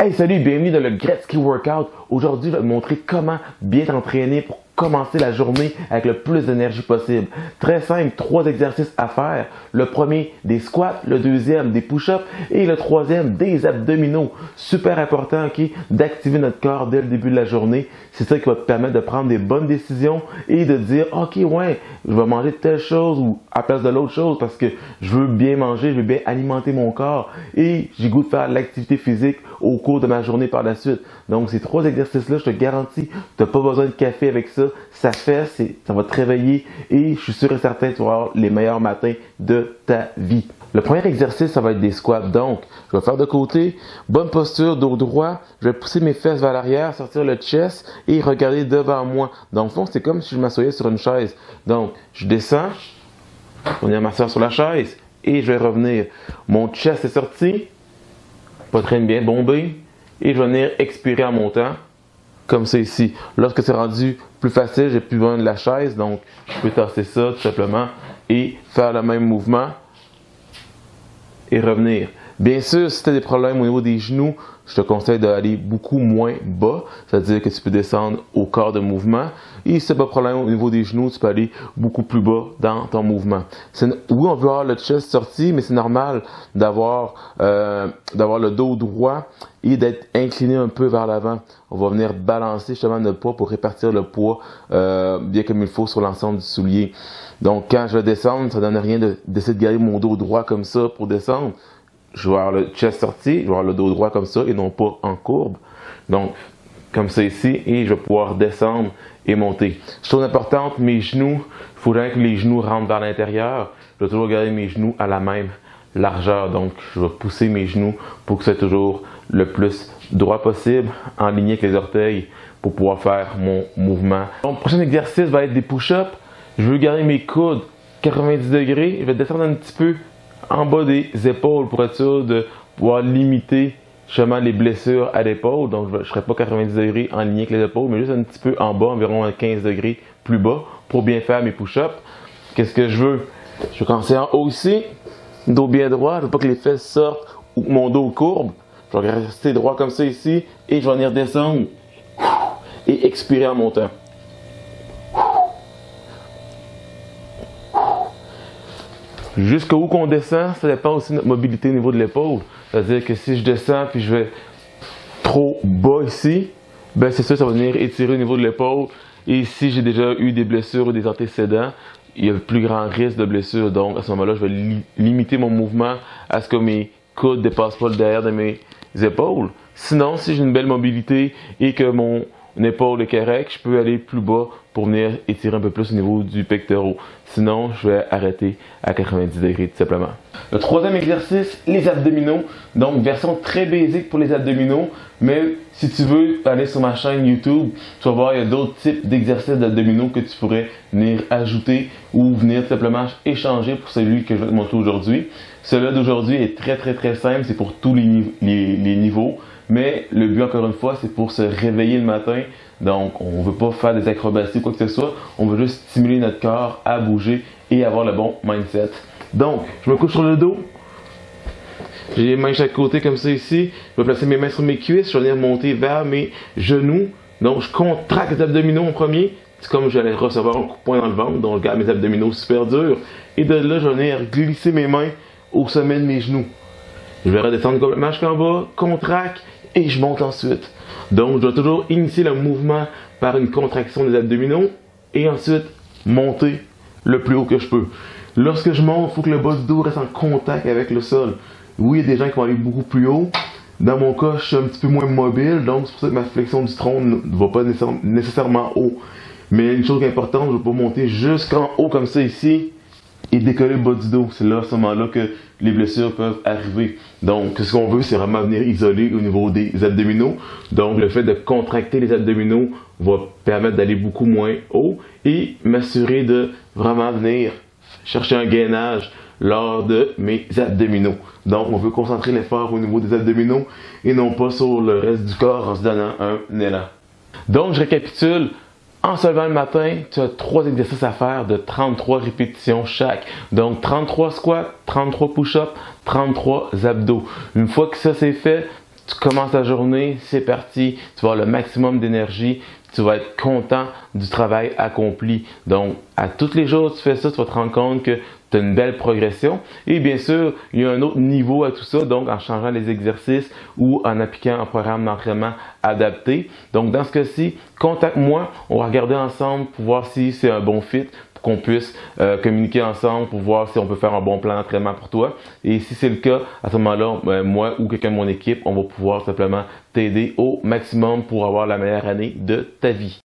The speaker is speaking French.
Hey, salut, bienvenue dans le Gretzky Workout. Aujourd'hui, je vais te montrer comment bien t'entraîner pour commencer la journée avec le plus d'énergie possible. Très simple, 3 exercices à faire. Le premier, des squats. Le deuxième, des push-ups. Et le troisième, des abdominaux. Super important, ok, d'activer notre corps dès le début de la journée. C'est ça qui va te permettre de prendre des bonnes décisions et de dire, ok, ouais, je vais manger telle chose ou à place de l'autre chose parce que je veux bien manger, je veux bien alimenter mon corps et j'ai goût de faire l'activité physique au cours de ma journée par la suite. Donc, ces 3 exercices-là, je te garantis, tu n'as pas besoin de café avec ça. Ça fait, ça va te réveiller et je suis sûr et certain que tu vas avoir les meilleurs matins de ta vie. Le premier exercice, ça va être des squats. Donc, je vais faire de côté, bonne posture, dos droit. Je vais pousser mes fesses vers l'arrière, sortir le chest et regarder devant moi. Dans le fond, c'est comme si je m'assoyais sur une chaise. Donc, je descends, on vient m'asseoir sur la chaise et je vais revenir. Mon chest est sorti, poitrine bien bombée et je vais venir expirer en montant. Comme ça ici. Lorsque c'est rendu plus facile, j'ai plus besoin de la chaise, donc je peux tasser ça tout simplement et faire le même mouvement et revenir. Bien sûr, si tu as des problèmes au niveau des genoux, je te conseille d'aller beaucoup moins bas, c'est-à-dire que tu peux descendre au corps de mouvement. Et si tu n'as pas de problème au niveau des genoux, tu peux aller beaucoup plus bas dans ton mouvement. Oui, on veut avoir le chest sorti, mais c'est normal d'avoir le dos droit et d'être incliné un peu vers l'avant. On va venir balancer justement notre poids pour répartir le poids bien comme il faut sur l'ensemble du soulier. Donc quand je vais descendre, ça ne donne rien d'essayer de garder mon dos droit comme ça pour descendre. Je vais avoir le chest sorti, je vais avoir le dos droit comme ça et non pas en courbe. Donc, comme ça ici, et je vais pouvoir descendre et monter. Chose importante, mes genoux, il faut jamais que les genoux rentrent vers l'intérieur. Je vais toujours garder mes genoux à la même largeur. Donc, je vais pousser mes genoux pour que ce soit toujours le plus droit possible, en ligne avec les orteils pour pouvoir faire mon mouvement. Donc, le prochain exercice va être des push-ups. Je veux garder mes coudes 90 degrés. Je vais descendre un petit peu en bas des épaules pour être sûr de pouvoir limiter justement les blessures à l'épaule. Donc je ne serai pas 90 degrés en ligne avec les épaules, mais juste un petit peu en bas, environ 15 degrés plus bas pour bien faire mes push-ups. Qu'est-ce que je veux? Je veux commencer en haut ici, dos bien droit, je ne veux pas que les fesses sortent ou que mon dos courbe. Je vais rester droit comme ça ici et je vais venir descendre et expirer en montant. Jusqu'où qu'on descend, ça dépend aussi de notre mobilité au niveau de l'épaule. C'est-à-dire que si je descends puis je vais trop bas ici, ben c'est sûr ça va venir étirer au niveau de l'épaule. Et si j'ai déjà eu des blessures ou des antécédents, il y a le plus grand risque de blessure. Donc à ce moment-là, je vais limiter mon mouvement à ce que mes coudes ne dépassent pas le derrière de mes épaules. Sinon, si j'ai une belle mobilité et que mon épaule est correcte, je peux aller plus bas pour venir étirer un peu plus au niveau du pectoral. Sinon, je vais arrêter à 90 degrés tout simplement. Le troisième exercice, les abdominaux. Donc, version très basique pour les abdominaux. Mais si tu veux aller sur ma chaîne YouTube, tu vas voir, il y a d'autres types d'exercices d'abdominaux que tu pourrais venir ajouter ou venir tout simplement échanger pour celui que je vais te montrer aujourd'hui. Celui d'aujourd'hui est très simple, c'est pour tous les niveaux. Mais le but, encore une fois, c'est pour se réveiller le matin. Donc, on ne veut pas faire des acrobaties ou quoi que ce soit. On veut juste stimuler notre corps à bouger et avoir le bon mindset. Donc, je me couche sur le dos. J'ai les mains de chaque côté comme ça ici. Je vais placer mes mains sur mes cuisses. Je vais venir monter vers mes genoux. Donc, je contracte les abdominaux en premier. C'est comme j'allais recevoir un coup de poing dans le ventre. Donc, je garde mes abdominaux super durs. Et de là, je vais venir glisser mes mains au sommet de mes genoux. Je vais redescendre complètement jusqu'en bas, contracte et je monte ensuite. Donc, je dois toujours initier le mouvement par une contraction des abdominaux et ensuite monter le plus haut que je peux. Lorsque je monte, il faut que le bas du dos reste en contact avec le sol. Oui, il y a des gens qui vont aller beaucoup plus haut. Dans mon cas, je suis un petit peu moins mobile, donc c'est pour ça que ma flexion du tronc ne va pas nécessairement haut. Mais une chose qui est importante, je ne vais pas monter jusqu'en haut comme ça ici et décoller le bas du dos. C'est là, à ce moment-là, que les blessures peuvent arriver. Donc, ce qu'on veut, c'est vraiment venir isoler au niveau des abdominaux. Donc, le fait de contracter les abdominaux va permettre d'aller beaucoup moins haut et m'assurer de vraiment venir chercher un gainage lors de mes abdominaux. Donc, on veut concentrer l'effort au niveau des abdominaux et non pas sur le reste du corps en se donnant un élan. Donc, je récapitule. En se levant le matin, tu as 3 exercices à faire de 33 répétitions chaque. Donc 33 squats, 33 push-ups, 33 abdos. Une fois que ça c'est fait, Tu commences ta journée, c'est parti, tu vas avoir le maximum d'énergie, tu vas être content du travail accompli. Donc, à tous les jours, tu fais ça, tu vas te rendre compte que tu as une belle progression. Et bien sûr, il y a un autre niveau à tout ça, donc en changeant les exercices ou en appliquant un programme d'entraînement adapté. Donc, dans ce cas-ci, contacte-moi, on va regarder ensemble pour voir si c'est un bon fit, qu'on puisse communiquer ensemble pour voir si on peut faire un bon plan d'entraînement pour toi. Et si c'est le cas, à ce moment-là, moi ou quelqu'un de mon équipe, on va pouvoir simplement t'aider au maximum pour avoir la meilleure année de ta vie.